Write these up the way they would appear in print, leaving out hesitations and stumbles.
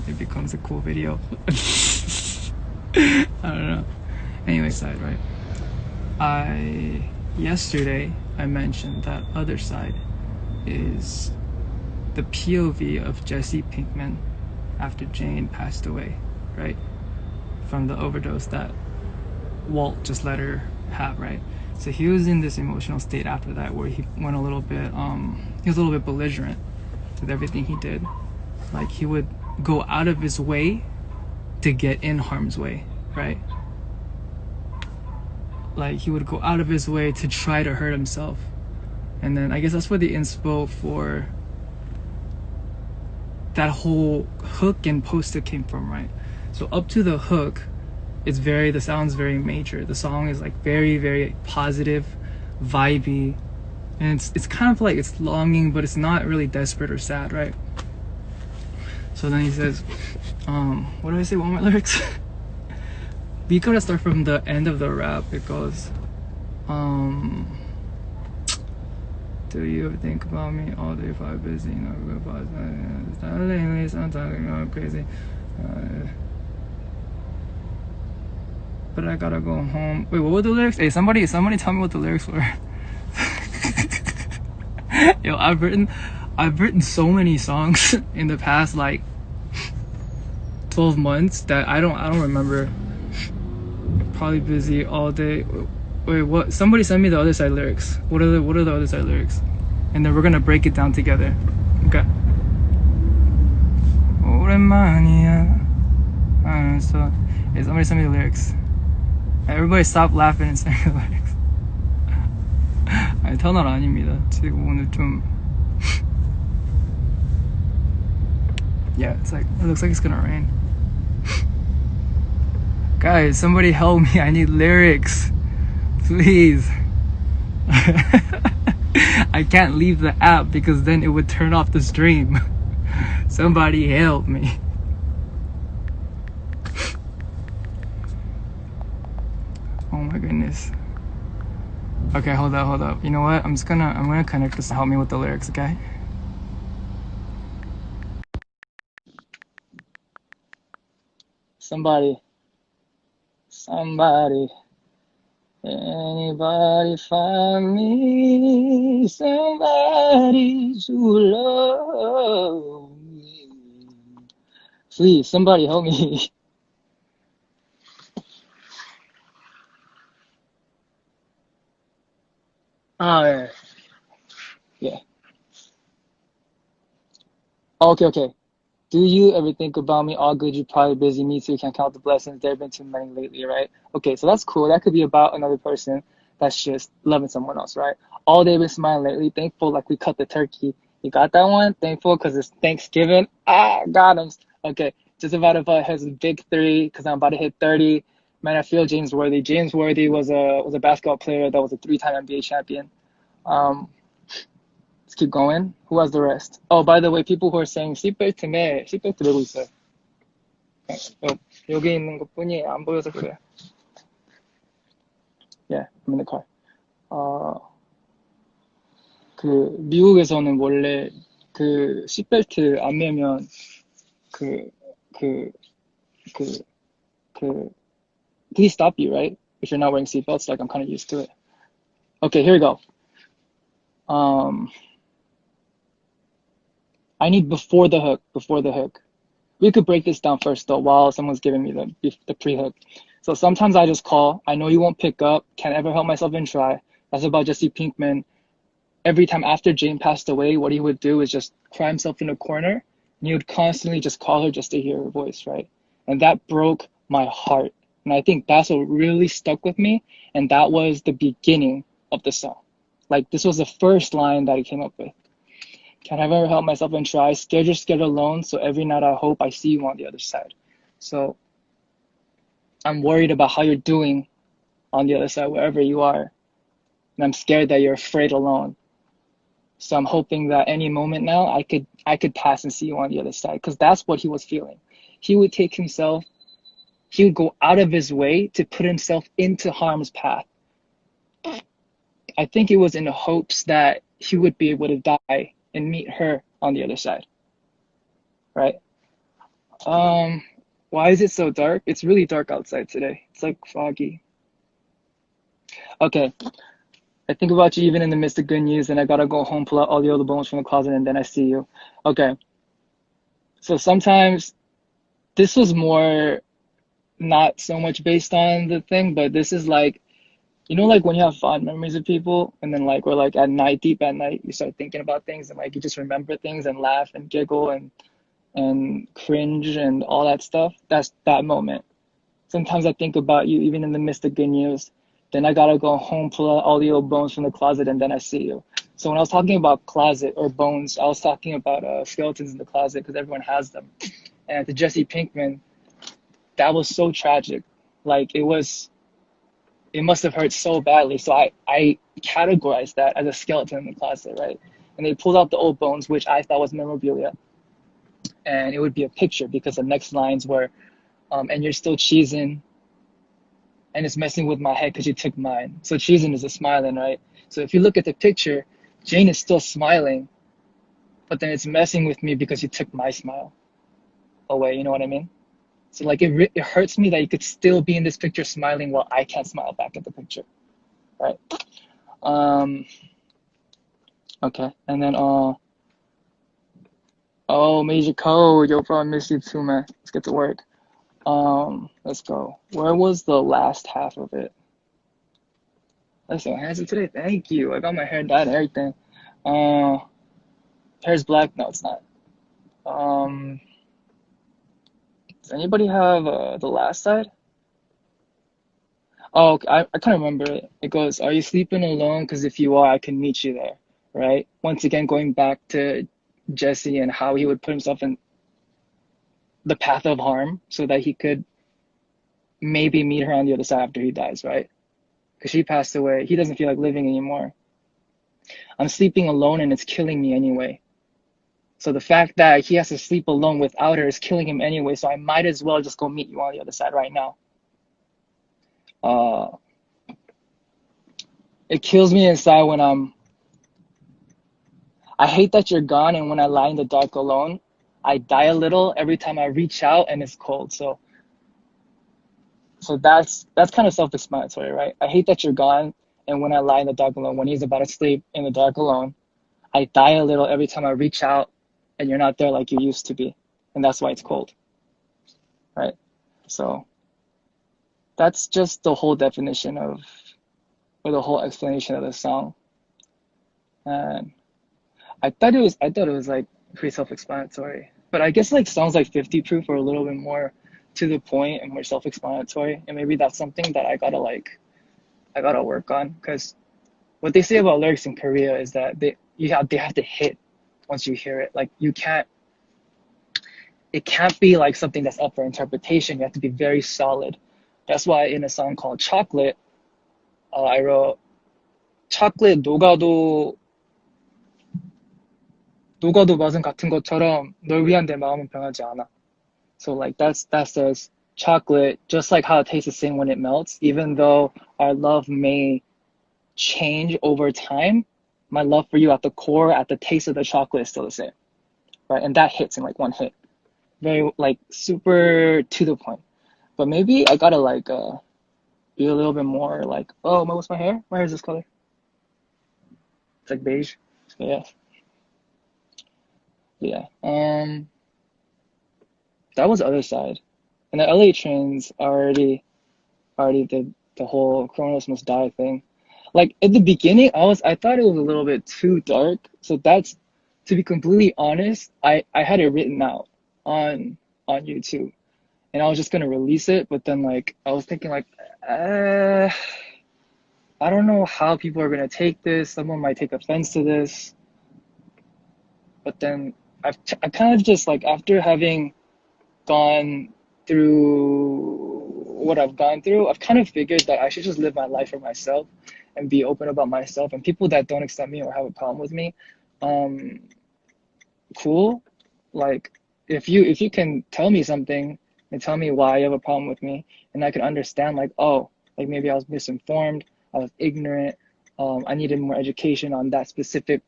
it becomes a cool video. I don't know. Anyway, side, right? Yesterday I mentioned that other side is the POV of Jesse Pinkman after Jane passed away, right? From the overdose that Walt just let her have, right? So he was in this emotional state after that where he went a little bit, he was a little bit belligerent with everything he did. Like he would go out of his way to get in harm's way, right? Like he would go out of his way to try to hurt himself. And then I guess that's where the inspo for that whole hook and poster came from, right? So up to the hook, the sound's very major. The song is like very, very positive, vibey, and it's kind of like it's longing, but it's not really desperate or sad, right? So then he says, what do I say? What are my lyrics? We gotta start from the end of the rap. It goes, do you ever think about me all day if I'm busy? You know, lately, sometimes I'm crazy. But I gotta go home. Wait, what were the lyrics? Hey, somebody tell me what the lyrics were. Yo, I've written so many songs in the past like 12 months that I don't remember. Probably busy all day. Wait, what? Somebody send me the other side lyrics. What are the other side lyrics? And then we're gonna break it down together. Okay. 오랜만이야. So, yeah, somebody send me the lyrics. Everybody stop laughing and send me the lyrics. 아니, 터널 아닙니다. 지금 오늘 좀. Yeah, it looks like it's gonna rain. Guys, somebody help me. I need lyrics. Please. I can't leave the app because then it would turn off the stream. Somebody help me. Oh my goodness. Okay, hold up. You know what? I'm gonna connect this to help me with the lyrics, okay? Somebody, anybody find me somebody to love me? Please, somebody help me. Oh, yeah. Okay. Do you ever think about me? All good, you're probably busy. Me too, can't count the blessings. There have been too many lately, right? Okay, so that's cool. That could be about another person that's just loving someone else, right? All day been smiling lately. Thankful like we cut the turkey. You got that one? Thankful because it's Thanksgiving. Got him. Okay, just about to hit his big three because I'm about to hit 30. Man, I feel James Worthy. James Worthy was a basketball player that was a 3-time NBA champion. Let's keep going. Who has the rest? Oh, by the way, people who are saying seatbelt 메고 있어요. 여기 있는 것뿐이 안 보여서 그래요. Yeah, I'm in the car. 미국에서는 원래 시트벨트 안 매면 please stop you, right? If you're not wearing seatbelts, like I'm kind of used to it. Okay, here we go. I need before the hook. We could break this down first though while someone's giving me the pre-hook. So sometimes I just call. I know you won't pick up. Can't ever help myself and try. That's about Jesse Pinkman. Every time after Jane passed away, what he would do is just cry himself in a corner and he would constantly just call her just to hear her voice, right? And that broke my heart. And I think that's what really stuck with me. And that was the beginning of the song. Like this was the first line that he came up with. Can't ever help myself and try. Scared you're scared alone. So every night I hope I see you on the other side. So I'm worried about how you're doing on the other side, wherever you are. And I'm scared that you're afraid alone. So I'm hoping that any moment now I could pass and see you on the other side. Because that's what he was feeling. He would go out of his way to put himself into harm's path. I think it was in the hopes that he would be able to die and meet her on the other side. Right? Um, why is it so dark? It's really dark outside today. It's like foggy. Okay, I think about you even in the midst of good news, and I gotta go home, pull out all the other bones from the closet, and then I see you. Okay, so sometimes this was more not so much based on the thing, but this is like, like when you have fond memories of people, and then like, or like at night, deep at night, you start thinking about things, and like you just remember things and laugh and giggle and cringe and all that stuff. That's that moment. Sometimes I think about you even in the midst of good news. Then I gotta go home, pull out all the old bones from the closet, and then I see you. So when I was talking about closet or bones, I was talking about skeletons in the closet because everyone has them. And to Jesse Pinkman, that was so tragic. Like it must have hurt so badly. So I categorized that as a skeleton in the closet, right? And they pulled out the old bones, which I thought was memorabilia. And it would be a picture because the next lines were, and you're still cheesing, and it's messing with my head because you took mine. So cheesing is a smiling, right? So if you look at the picture, Jane is still smiling, but then it's messing with me because you took my smile away. You know what I mean? So like it hurts me that you could still be in this picture smiling while I can't smile back at the picture, right? Um, okay, and then oh, Major Code, yo, bro, I miss you too, man. Let's get to work. Let's go. Where was the last half of it? That's so handsome today. Thank you. I got my hair dyed and everything. Uh, hair's black. No, it's not. Um, does anybody have the last side? Oh, okay, I kind of remember it. It goes, "Are you sleeping alone? Because if you are, I can meet you there." Right? Once again, going back to Jesse and how he would put himself in the path of harm so that he could maybe meet her on the other side after he dies, right? Because she passed away. He doesn't feel like living anymore. I'm sleeping alone and it's killing me anyway. So the fact that he has to sleep alone without her is killing him anyway. So I might as well just go meet you on the other side right now. Uh, it kills me inside when I hate that you're gone, and when I lie in the dark alone, I die a little every time I reach out and it's cold. So that's kind of self-explanatory, right? I hate that you're gone, and when I lie in the dark alone, when he's about to sleep in the dark alone, I die a little every time I reach out and you're not there like you used to be. And that's why it's cold, right? So that's just the whole definition of, or the whole explanation of the song. And I thought it was like pretty self-explanatory. But I guess like songs like 50 Proof are a little bit more to the point and more self-explanatory. And maybe that's something that I gotta work on. Because what they say about lyrics in Korea is that they have to hit once you hear it. Like it can't be like something that's up for interpretation. You have to be very solid. That's why in a song called Chocolate, I wrote chocolate 녹아도 맛은 같은 것처럼 널 위한 내 마음은 변하지 않아. So like that says chocolate, just like how it tastes the same when it melts, even though our love may change over time, my love for you at the core, at the taste of the chocolate is still the same. Right? And that hits in like one hit. Very like super to the point. But maybe I gotta like be a little bit more like, oh, what's my hair? My hair is this color. It's like beige. So yeah. Yeah. That was the other side. And the LA trains already did the whole Kronos must die thing. Like at the beginning, I thought it was a little bit too dark. So that's, to be completely honest, I had it written out on YouTube, and I was just gonna release it, but then like I was thinking like, I don't know how people are gonna take this. Someone might take offense to this, but then I kind of just like after having gone through what I've gone through, I've kind of figured that I should just live my life for myself and be open about myself. And people that don't accept me or have a problem with me, um, cool. Like if you can tell me something and tell me why you have a problem with me, and I can understand like, oh, like maybe I was misinformed, I was ignorant, I needed more education on that specific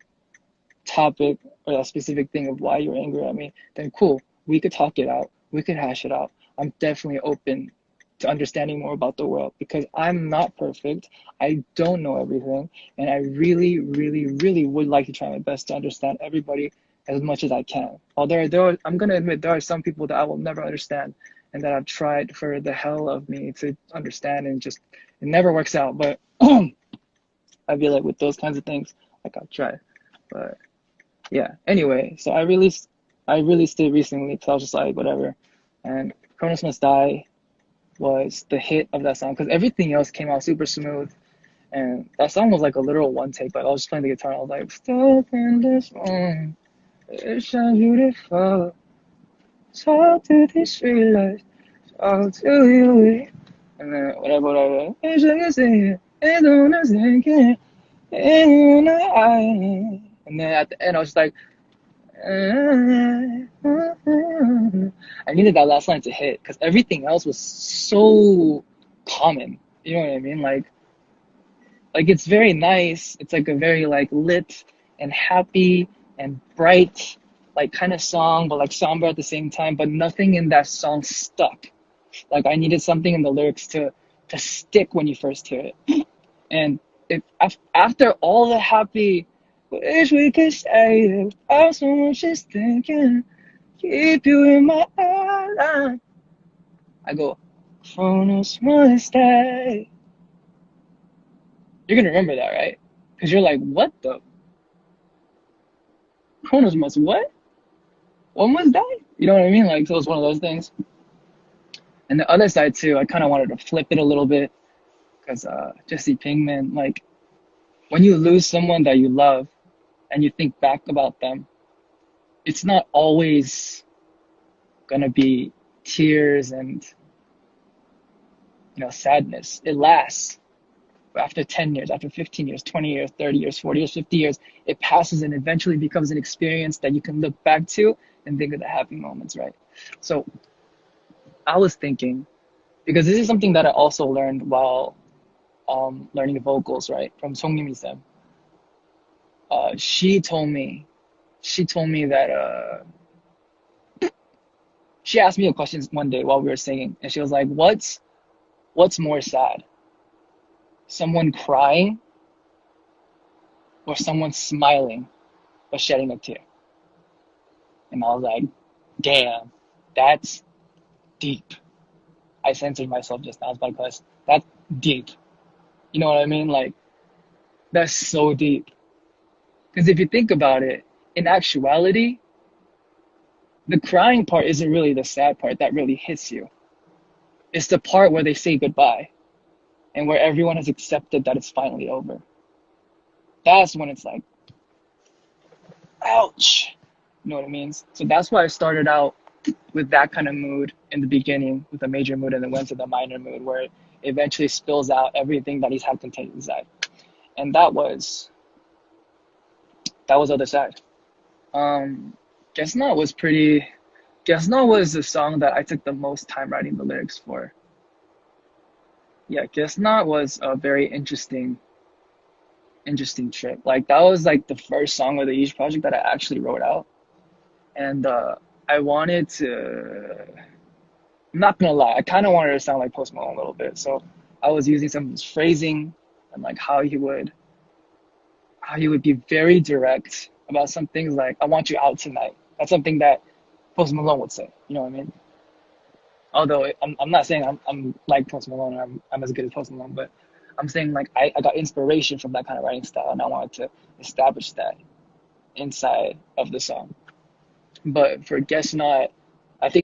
topic or that specific thing of why you're angry at me, then cool, we could talk it out. We could hash it out. I'm definitely open to understanding more about the world because I'm not perfect. I don't know everything. And I really, really, really would like to try my best to understand everybody as much as I can. Although I'm going to admit there are some people that I will never understand and that I've tried for the hell of me to understand and just, it never works out. But I feel like with those kinds of things, like I'll try. But yeah, anyway, so I released it recently because I was just like, whatever. And Cronus Must Die was the hit of that song because everything else came out super smooth. And that song was like a literal one take. Like I was just playing the guitar and I was like, stuck in this room, it's so beautiful. Talk to this street light, talk to you. And then whatever. It's like I say, it's on a second, and then at the end I was just like, I needed that last line to hit because everything else was so common. You know what I mean? Like it's very nice. It's like a very like lit and happy and bright like kind of song, but like somber at the same time. But nothing in that song stuck. Like I needed something in the lyrics to stick when you first hear it. And if after all the happy, wish we could stay here. How someone just thinking, keep you in my eye. I go, Chronos must stay. You're gonna remember that, right? Because you're like, what the? Chronos must what? What must die? You know what I mean? Like, so it's one of those things. And the other side too, I kind of wanted to flip it a little bit because Jesse Pinkman, like, when you lose someone that you love and you think back about them, it's not always gonna be tears and sadness. It lasts. After 10 years, after 15 years, 20 years, 30 years, 40 years, 50 years, it passes and eventually becomes an experience that you can look back to and think of the happy moments, right? So I was thinking, because this is something that I also learned while learning vocals, right, from Songyumi Sam. She told me that she asked me a question one day while we were singing, and she was like, "What's more sad? Someone crying or someone smiling but shedding a tear?" And I was like, "Damn, that's deep." I censored myself just now because that's deep. You know what I mean? Like that's so deep. Because if you think about it, in actuality, the crying part isn't really the sad part that really hits you. It's the part where they say goodbye and where everyone has accepted that it's finally over. That's when it's like, ouch. You know what I mean? So that's why I started out with that kind of mood in the beginning, with a major mood, and then went to the minor mood where it eventually spills out everything that he's had contained inside. And that was other side. Guess Not was pretty. Guess Not was the song that I took the most time writing the lyrics for. Yeah, Guess Not was a very interesting trip. Like that was like the first song of the Each project that I actually wrote out, and I wanted to. I'm not gonna lie, I kind of wanted to sound like Post Malone a little bit, so I was using some of his phrasing and like how he would be very direct about some things like "I want you out tonight." That's something that Post Malone would say. You know what I mean? Although I'm not saying I'm like Post Malone or I'm as good as Post Malone, but I'm saying like I got inspiration from that kind of writing style, and I wanted to establish that inside of the song. But for Guess Not, I think